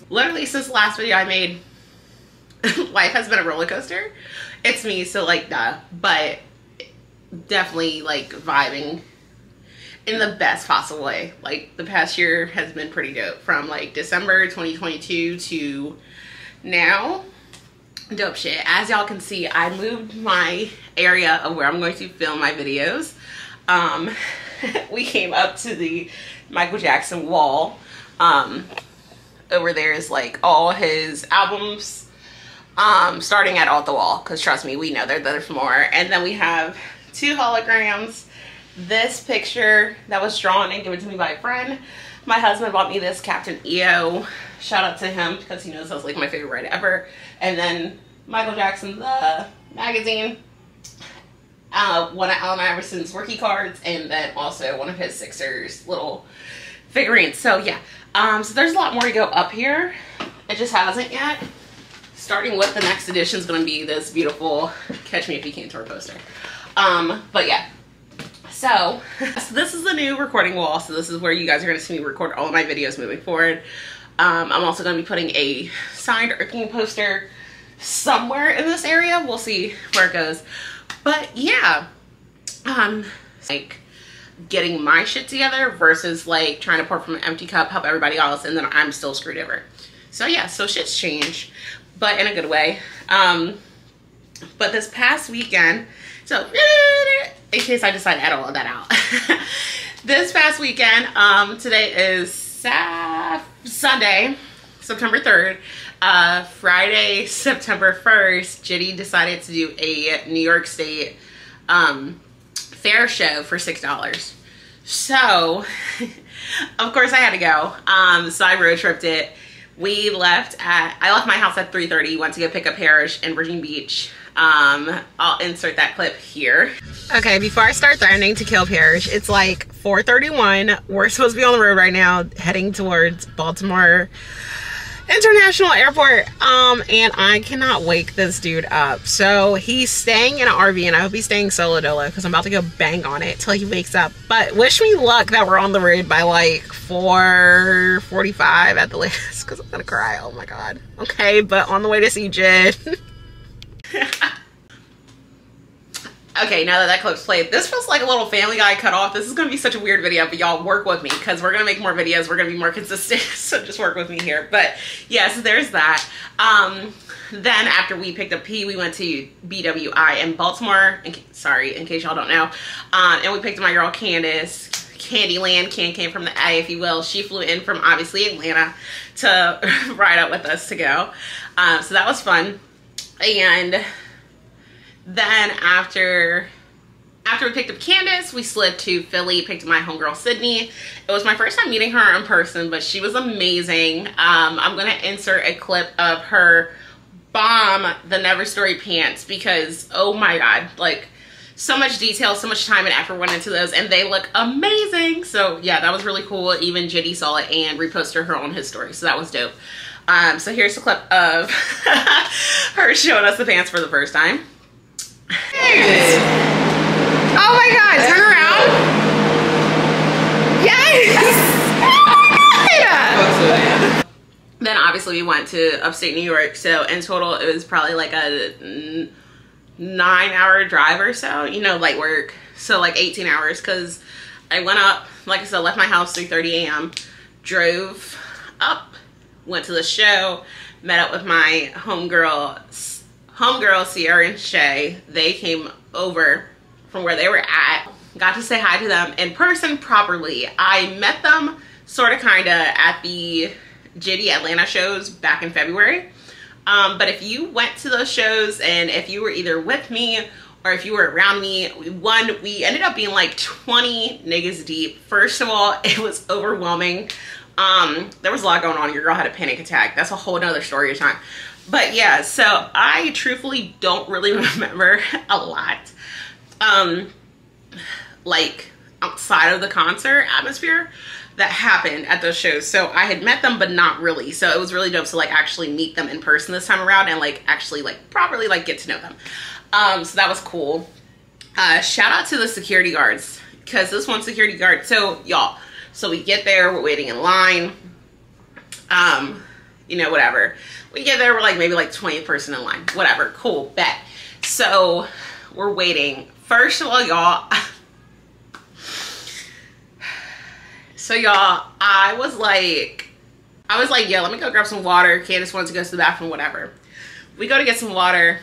Literally since the last video I made, life has been a roller coaster. It's me, so like duh, but definitely like vibing in the best possible way. Like the past year has been pretty dope, from like December 2022 to now. Dope shit. As y'all can see, I moved my area of where I'm going to film my videos. We came up to the Michael Jackson wall. Over there is like all his albums, starting at Off the Wall, because trust me, we know they're there for more. And then we have 2 holograms. This picture that was drawn and given to me by a friend. My husband bought me this Captain EO. Shout out to him because he knows that's like my favorite ride ever. And then Michael Jackson's magazine. One of Allen Iverson's rookie cards, and then also one of his Sixers little figurines. So yeah, so there's a lot more to go up here. It just hasn't yet. Starting with the next edition is going to be this beautiful Catch Me If You Can tour poster. But yeah, so this is the new recording wall. So this is where you guys are going to see me record all of my videos moving forward. I'm also going to be putting a signed Earth poster somewhere in this area. We'll see where it goes. But yeah, like getting my shit together versus like trying to pour from an empty cup, help everybody else, and then I'm still screwed over. So yeah, so shit's changed, but in a good way. But this past weekend, so in case I decide to add all of that out, this past weekend, today is Sunday, September 3rd. Friday, September 1st, J.I.D decided to do a New York State fair show for $6. So, of course I had to go. So I road tripped it. I left my house at 3:30, went to go pick up Parrish in Virginia Beach. I'll insert that clip here. Okay, before I start threatening to kill Parrish, it's like 4:31. We're supposed to be on the road right now, heading towards Baltimore International Airport, and I cannot wake this dude up. So he's staying in an RV, and I hope he's staying solo dolo because I'm about to go bang on it till he wakes up. But wish me luck that we're on the road by like 4:45 at the latest, because I'm gonna cry. Oh my god. Okay, but on the way to see Jid. Okay, now that that clip's played, this feels like a little Family Guy cut off. This is going to be such a weird video, but y'all work with me because we're going to make more videos. We're going to be more consistent, so just work with me here. But yeah, so there's that. Then after we picked up P, we went to BWI in Baltimore, in case y'all don't know. And we picked up my girl Candace. Candyland, came from the A, if you will. She flew in from obviously Atlanta to ride out with us to go. So that was fun. And then after we picked up Candace, we slid to Philly, picked up my homegirl Sydney. It was my first time meeting her in person, but she was amazing. I'm gonna insert a clip of her bomb the Never Story pants because oh my god, like so much detail, so much time and effort went into those, and they look amazing. So yeah, that was really cool. Even J.I.D saw it and reposted her on his story, so that was dope. So here's a clip of her showing us the pants for the first time. Yes. Oh my god, turn around. Yes. Then obviously we went to upstate New York, so in total it was probably like a 9-hour drive or so, you know, light work. So like 18 hours because I went up, like I said, left my house 3:30 a.m. drove up, went to the show, met up with my homegirl Sierra and Shay. They came over from where they were at. Got to say hi to them in person properly. I met them sort of kind of at the J.I.D Atlanta shows back in February. But if you went to those shows and if you were either with me or if you were around me, we ended up being like 20 niggas deep. First of all, it was overwhelming. There was a lot going on. Your girl had a panic attack. That's a whole nother story of time. But yeah, so I truthfully don't really remember a lot, like outside of the concert atmosphere that happened at those shows. So I had met them, but not really. So it was really dope to like actually meet them in person this time around and like actually like properly like get to know them. So that was cool. Shout out to the security guards. because this one security guard, so y'all, so we get there, we're waiting in line, you know, whatever. We get there, we're like maybe like 20th person in line, whatever, cool, bet. So we're waiting. First of all, y'all, so y'all, I was like, yo, let me go grab some water. Candace wants to go to the bathroom, whatever. We go to get some water.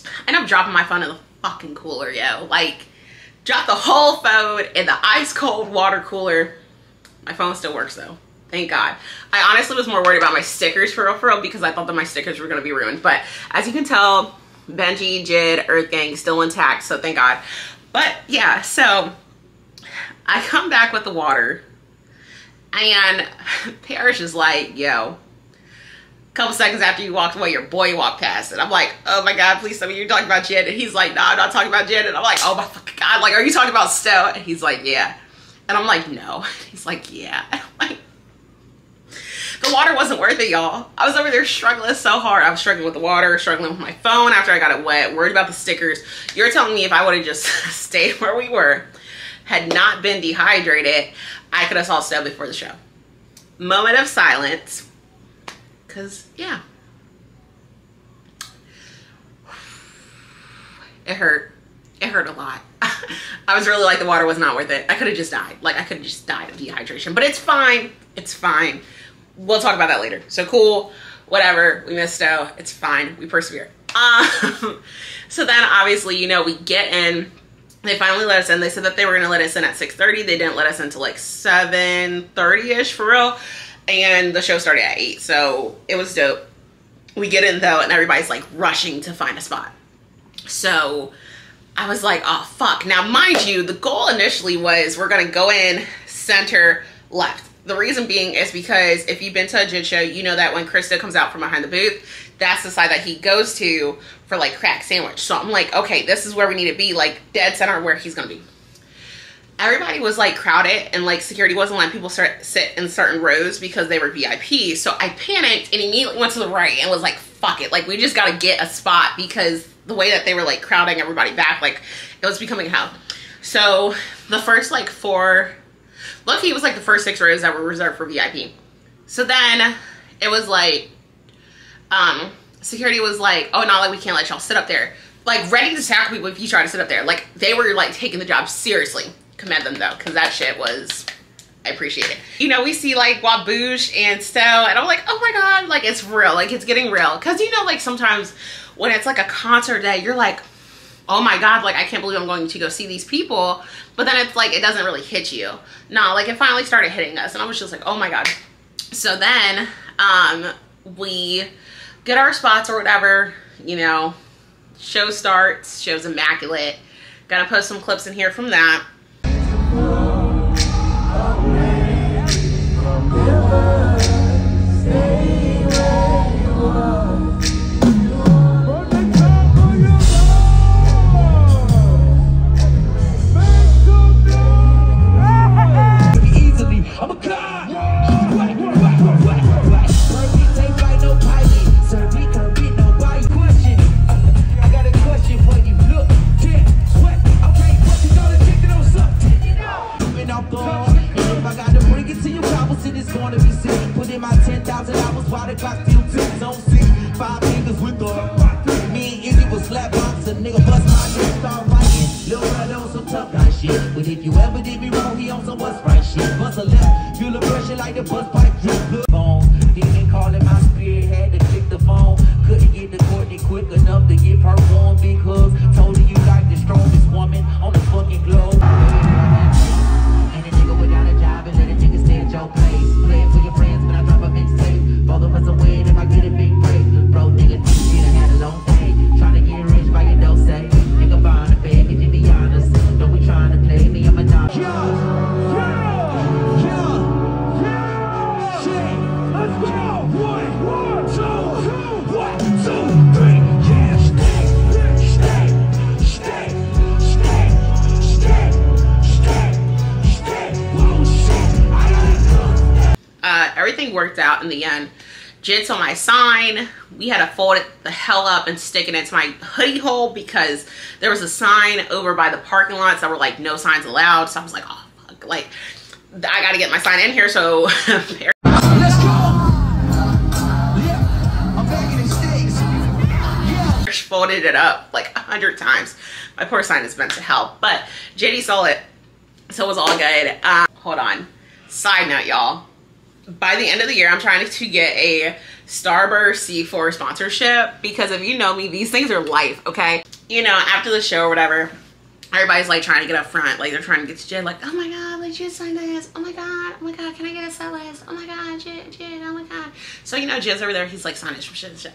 I end up dropping my phone in the fucking cooler, yo. Like, drop the whole phone in the ice cold water cooler. My phone still works though, thank God. I honestly was more worried about my stickers for real, because I thought that my stickers were gonna be ruined. But as you can tell, Benji, Jid, Earth Gang still intact, so thank God. But yeah, so I come back with the water, and Parrish is like, yo, a couple seconds after you walked away, your boy walked past. And I'm like, oh my God, please tell me you're talking about Jid. And he's like, no, I'm not talking about Jid. And I'm like, oh my fucking God, like, are you talking about Stowe? And he's like, yeah. And I'm like, no. He's like, yeah. And I'm like, the water wasn't worth it, y'all. I was over there struggling so hard. I was struggling with the water, struggling with my phone after I got it wet, worried about the stickers. You're telling me if I would have just stayed where we were, had not been dehydrated, I could have saw Stowe before the show. Moment of silence. Because, yeah. It hurt. It hurt a lot. I was really like, the water was not worth it. I could have just died. Like, I could have just died of dehydration. But it's fine. It's fine. We'll talk about that later. So cool. Whatever. We missed out. It's fine. We persevere. So then, obviously, you know, we get in. They finally let us in. They said that they were going to let us in at 6:30. They didn't let us in until like 7:30-ish for real. And the show started at 8. So it was dope. We get in though, and everybody's like rushing to find a spot. So I was like, oh fuck. Now mind you, the goal initially was we're going to go in center left. The reason being is because if you've been to a Jid show, you know that when Christo comes out from behind the booth, that's the side that he goes to for like crack sandwich. So I'm like, okay, this is where we need to be, like dead center where he's going to be. Everybody was like crowded, and like security wasn't letting people sit in certain rows because they were VIP. So I panicked and immediately went to the right and was like, fuck it. Like, we just got to get a spot, because the way that they were like crowding everybody back, like it was becoming hell. So the first like 4, lucky it was like the first 6 rows that were reserved for VIP. So then it was like, security was like, oh no, like we can't let y'all sit up there. Like ready to tackle people if you try to sit up there. Like they were like taking the job seriously. Commend them though, because that shit was, I appreciate it. You know, we see like Waboosh and Stowe, and I'm like, oh my God, like it's real, like it's getting real. Because you know, like sometimes when it's like a concert day, you're like, oh my God, like I can't believe I'm going to go see these people. But then it's like, it doesn't really hit you. No, like it finally started hitting us, and I was just like, oh my God. So then we get our spots or whatever, you know, show starts, show's immaculate. Gotta post some clips in here from that. Everything worked out in the end. Jid saw my sign. We had to fold it the hell up and stick it into my hoodie hole because there was a sign over by the parking lots that were like no signs allowed. So I was like, oh fuck, like I gotta get my sign in here. So let's go. Folded it up like 100 times. My poor sign is meant to help, but JD saw it, so it was all good. Hold on. Side note, y'all. By the end of the year, I'm trying to get a Starburst C4 sponsorship because if you know me, these things are life, okay? You know, after the show or whatever, everybody's like trying to get up front. Like they're trying to get to Jid, like, oh my God, like Jid signed this. Oh my God, can I get a set list? Oh my God, Jid, oh my God. So, you know, Jid's over there, he's like signing some shit.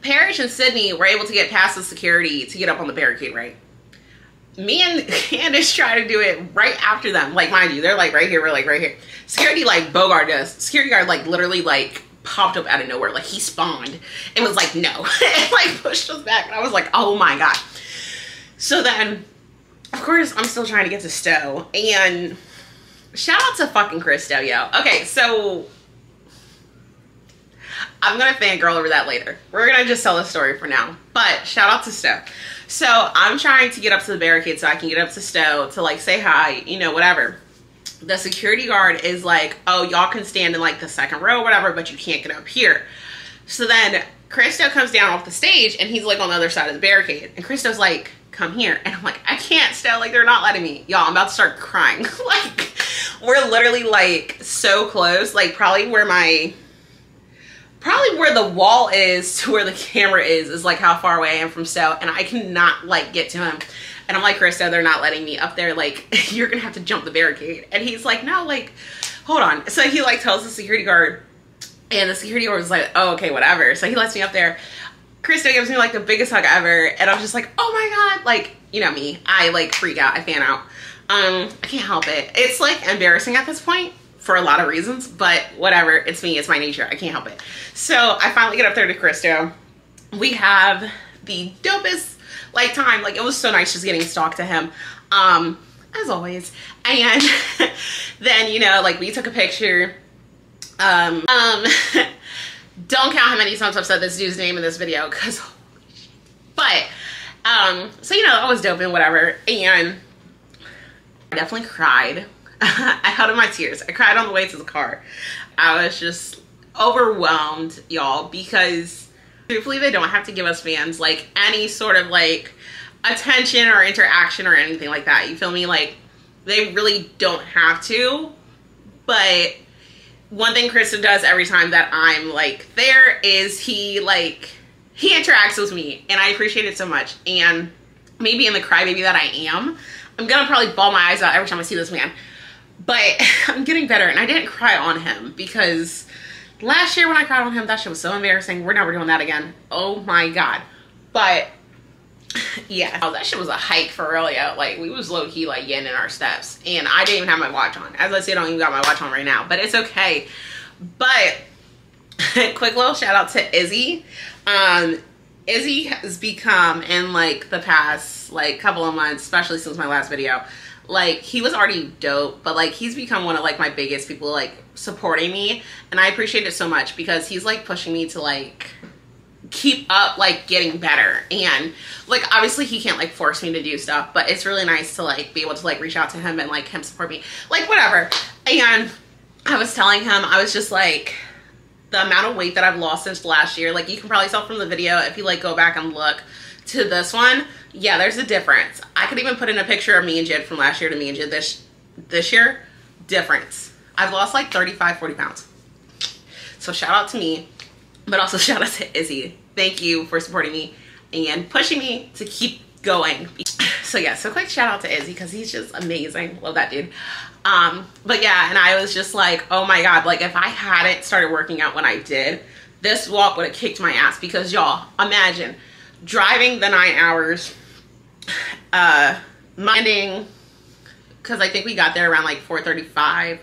Parrish and Sydney were able to get past the security to get up on the barricade, right? Me and Candace try to do it right after them. Like, mind you, they're like right here, we're like right here. Security like bogarted us. Security guard like literally like popped up out of nowhere. Like he spawned and was like, no. And like pushed us back. And I was like, oh my God. So then, of course, I'm still trying to get to Stowe. And shout out to fucking Christo, yo. Okay, so I'm gonna fangirl over that later. We're gonna just tell the story for now. But shout out to Stowe. So I'm trying to get up to the barricade so I can get up to Stowe to like say hi, you know, whatever. The security guard is like, oh, y'all can stand in like the second row, whatever, but you can't get up here. So then Christo comes down off the stage and he's like on the other side of the barricade. And Christo's like, come here. And I'm like, I can't, Stowe, like they're not letting me. Y'all, I'm about to start crying. Like we're literally like so close, like probably where the wall is to where the camera is like how far away I am from Stowe, and I cannot like get to him. And I'm like, Christo, they're not letting me up there. Like, you're gonna have to jump the barricade. And he's like, no, like, hold on. So he like tells the security guard, and the security guard was like, oh, okay, whatever. So he lets me up there. Christo gives me like the biggest hug ever, and I'm just like, oh my God, like, you know me, I like freak out, I fan out. I can't help it. It's like embarrassing at this point for a lot of reasons, but whatever, it's me, it's my nature, I can't help it. So I finally get up there to Christo. We have the dopest like time, like it was so nice just getting to talk to him, as always. And then, you know, like we took a picture. Don't count how many times I've said this dude's name in this video, because holy shit. But so you know, that was dope and whatever, and I definitely cried. I held in my tears. I cried on the way to the car. I was just overwhelmed, y'all, because truthfully they don't have to give us fans like any sort of like attention or interaction or anything like that. You feel me? Like they really don't have to. But one thing Christo does every time that I'm like there is he interacts with me, and I appreciate it so much. And maybe in the crybaby that I am, I'm gonna probably bawl my eyes out every time I see this man. But I'm getting better, and I didn't cry on him because last year when I cried on him, that shit was so embarrassing. We're never doing that again. Oh my God. But yeah, that shit was a hike for real, yo. Like we was low key like getting in our steps, and I didn't even have my watch on. As I said, I don't even got my watch on right now, but it's okay. But quick little shout out to Izzy. Izzy has become, in like the past like couple of months, especially since my last video, like he was already dope, but like he's become one of like my biggest people like supporting me, and I appreciate it so much because he's like pushing me to like keep up like getting better. And like obviously he can't like force me to do stuff, but it's really nice to like be able to like reach out to him and like him support me, like whatever. And I was telling him, I was just like, the amount of weight that I've lost since last year, like you can probably tell from the video if you like go back and look to this one. Yeah, there's a difference. I could even put in a picture of me and Jid from last year to me and Jid this year. Difference. I've lost like 35, 40 pounds. So shout out to me, but also shout out to Izzy. Thank you for supporting me and pushing me to keep going. So yeah, so quick shout out to Izzy because he's just amazing. Love that dude. But yeah, and I was just like, oh my God, like if I hadn't started working out when I did, this walk would have kicked my ass. Because y'all, imagine driving the 9 hours, minding, because I think we got there around like 4:35.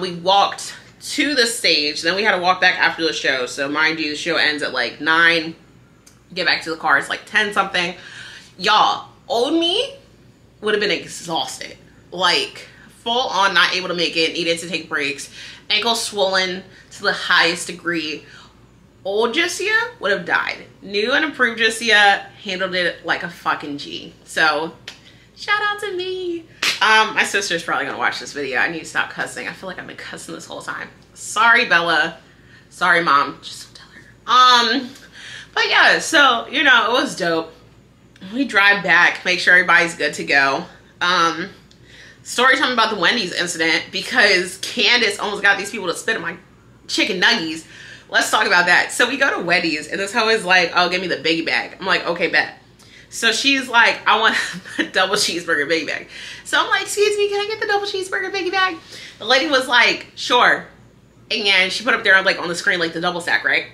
We walked to the stage, then we had to walk back after the show. So mind you, the show ends at like 9. Get back to the car, it's like 10 something. Y'all, old me would have been exhausted. Like full on not able to make it, needed to take breaks, ankle swollen to the highest degree. Old Jocia would have died. New and improved Jocia handled it like a fucking G. So shout out to me. My sister's probably gonna watch this video. I need to stop cussing. I feel like I've been cussing this whole time. Sorry, Bella. Sorry, Mom. Just don't tell her. But yeah, so, you know, it was dope. We drive back, make sure everybody's good to go. Story time about the Wendy's incident, because Candace almost got these people to spit in my chicken nuggies. Let's talk about that. So we go to Wendy's, and this hoe is like, oh, give me the biggie bag. I'm like, okay, bet. So she's like, I want a double cheeseburger biggie bag. So I'm like, excuse me, can I get the double cheeseburger biggie bag? The lady was like, sure. And she put up there like on the screen like the double stack, right?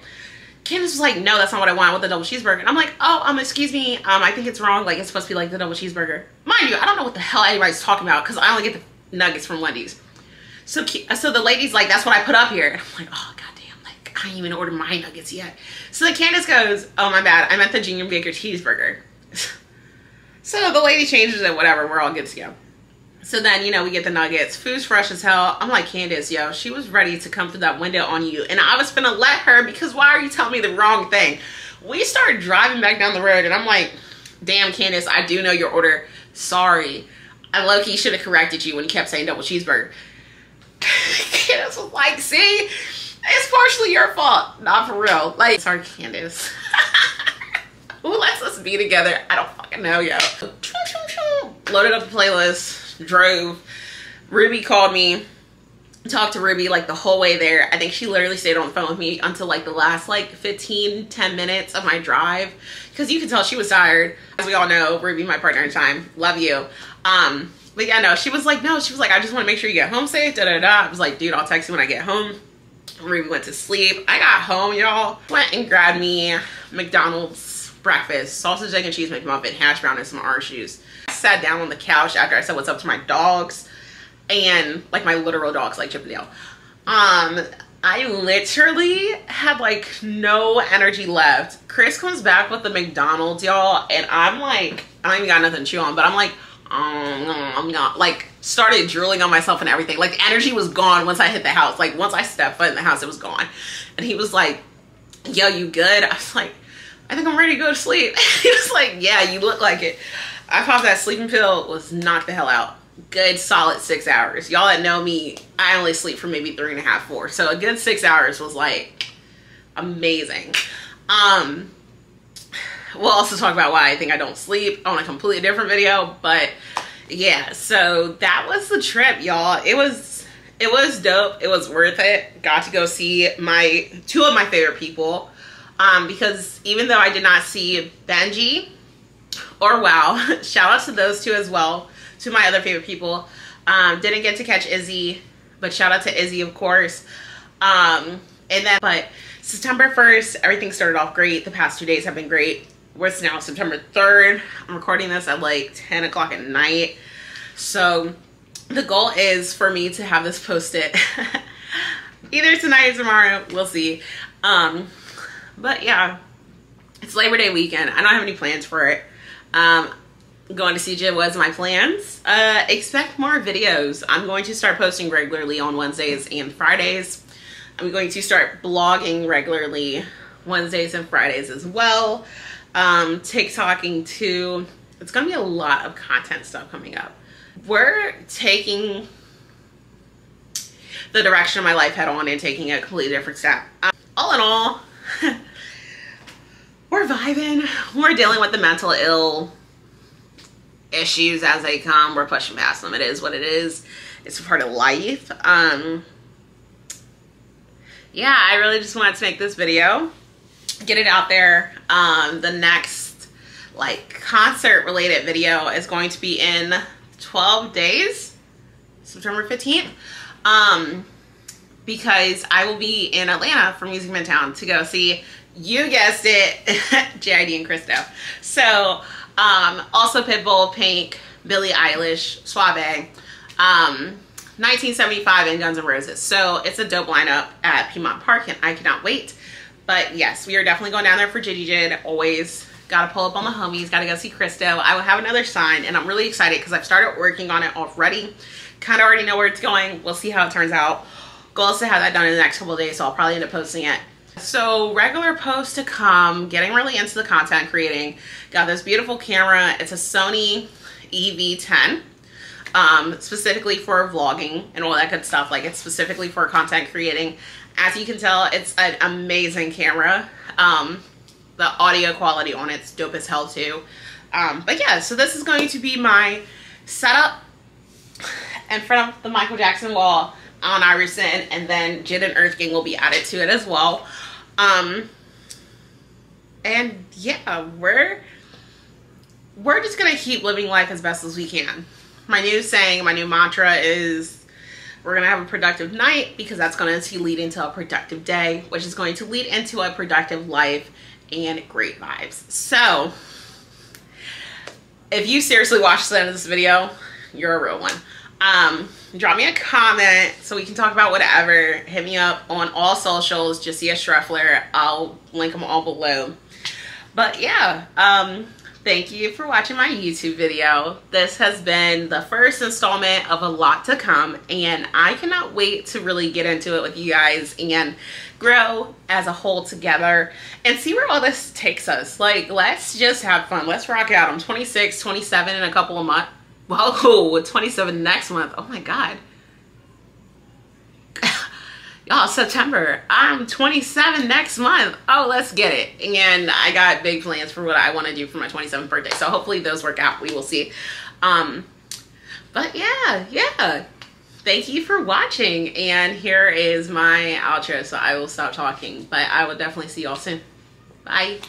Candace was like, no, that's not what I want. I want the double cheeseburger. And I'm like, oh, excuse me. I think it's wrong. Like, it's supposed to be like the double cheeseburger. Mind you, I don't know what the hell anybody's talking about because I only get the nuggets from Wendy's. So the lady's like, that's what I put up here. And I'm like, oh, goddamn. Like, I ain't even ordered my nuggets yet. So then Candace goes, oh, my bad. I meant the Junior Baker cheeseburger. So the lady changes it, whatever. We're all good to go. So then, you know, we get the nuggets. Food's fresh as hell. I'm like, Candace, yo, she was ready to come through that window on you. And I was finna let her because why are you telling me the wrong thing? We started driving back down the road and I'm like, damn, Candace, I do know your order. Sorry. I low-key should have corrected you when you kept saying double cheeseburger. Candace was like, see, it's partially your fault. Not for real. Like, sorry, Candace. Who lets us be together? I don't fucking know, yo. Loaded up the playlist, drove. Ruby called me, talked to Ruby like the whole way there. I think she literally stayed on the phone with me until like the last like 10 minutes of my drive. Cause you can tell she was tired. As we all know, Ruby, my partner in time, love you. But yeah, no, she was like, no, she was like, I just want to make sure you get home safe, da da da. I was like, dude, I'll text you when I get home. Ruby went to sleep. I got home, y'all. Went and grabbed me McDonald's breakfast, sausage, egg, and cheese McMuffin, hash brown, and some orange juice. I sat down on the couch after I said what's up to my dogs, and like my literal dogs, like Chip and Dale. I literally had like no energy left. Chris comes back with the McDonald's, y'all, and I'm like, I don't even got nothing to chew on, but I'm like, I'm not, like, started drooling on myself and everything. Like, the energy was gone once I hit the house. Like, once I stepped foot in the house, it was gone. And he was like, yo, you good? I was like, I think I'm ready to go to sleep. He was like, yeah, you look like it. I popped that sleeping pill, was knocked the hell out. Good solid 6 hours. Y'all that know me, I only sleep for maybe 3.5, 4. So a good 6 hours was like amazing. We'll also talk about why I think I don't sleep on a completely different video. But yeah, so that was the trip, y'all. It was dope. It was worth it. Got to go see two of my favorite people. Because even though I did not see Benji or Wow, shout out to those two as well, to my other favorite people. Didn't get to catch Izzy, but shout out to Izzy, of course. But September 1st, everything started off great. The past 2 days have been great. It's now September 3rd. I'm recording this at like 10 o'clock at night. So the goal is for me to have this posted either tonight or tomorrow. We'll see. But yeah, it's Labor Day weekend. I don't have any plans for it. Going to CJ was my plans. Expect more videos. I'm going to start posting regularly on Wednesdays and Fridays. I'm going to start blogging regularly Wednesdays and Fridays as well. TikToking too. It's going to be a lot of content stuff coming up. We're taking the direction of my life head on and taking a completely different step. All in all, we're vibing. We're dealing with the mental ill issues as they come. We're pushing past them. It is what it is. It's a part of life. Yeah, I really just wanted to make this video, get it out there. The next like concert related video is going to be in 12 days, September 15th. Because I will be in Atlanta for Music Midtown to go see, you guessed it, J.I.D and Christo. So, also Pitbull, Pink, Billie Eilish, Suave, 1975, and Guns N' Roses. So it's a dope lineup at Piedmont Park, and I cannot wait. But yes, we are definitely going down there for Jitty Jid. Always Gotta pull up on the homies. Gotta go see Christo. I will have another sign, and I'm really excited because I've started working on it already. Kind of already know where it's going. We'll see how it turns out. Goal is to have that done in the next couple of days, so I'll probably end up posting it. So regular posts to come. Getting really into the content creating. Got this beautiful camera. It's a Sony EV10. Specifically for vlogging and all that good stuff. Like, it's specifically for content creating. As you can tell, it's an amazing camera. The audio quality on it's dope as hell too. But yeah, so this is going to be my setup in front of the Michael Jackson wall on Iverson, and then J.I.D and Earth Gang will be added to it as well. And yeah, we're just gonna keep living life as best as we can. My new saying, my new mantra is, we're gonna have a productive night, because that's going to lead into a productive day, which is going to lead into a productive life and great vibes. So if you seriously watched the end of this video, you're a real one. Drop me a comment so we can talk about whatever. Hit me up on all socials, jociaschreffler. I'll link them all below. But yeah, thank you for watching my YouTube video. This has been the first installment of a lot to come, and I cannot wait to really get into it with you guys and grow as a whole together and see where all this takes us. Like, let's just have fun. Let's rock out. I'm 26, 27 in a couple of months. Whoa, 27 next month. Oh my God. Y'all, September. I'm 27 next month. Oh, let's get it. And I got big plans for what I want to do for my 27th birthday. So hopefully those work out. We will see. But yeah. Thank you for watching. And here is my outro. So I will stop talking. But I will definitely see y'all soon. Bye.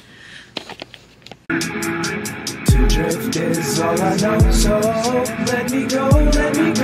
To drift is all I know. So let me go, let me go.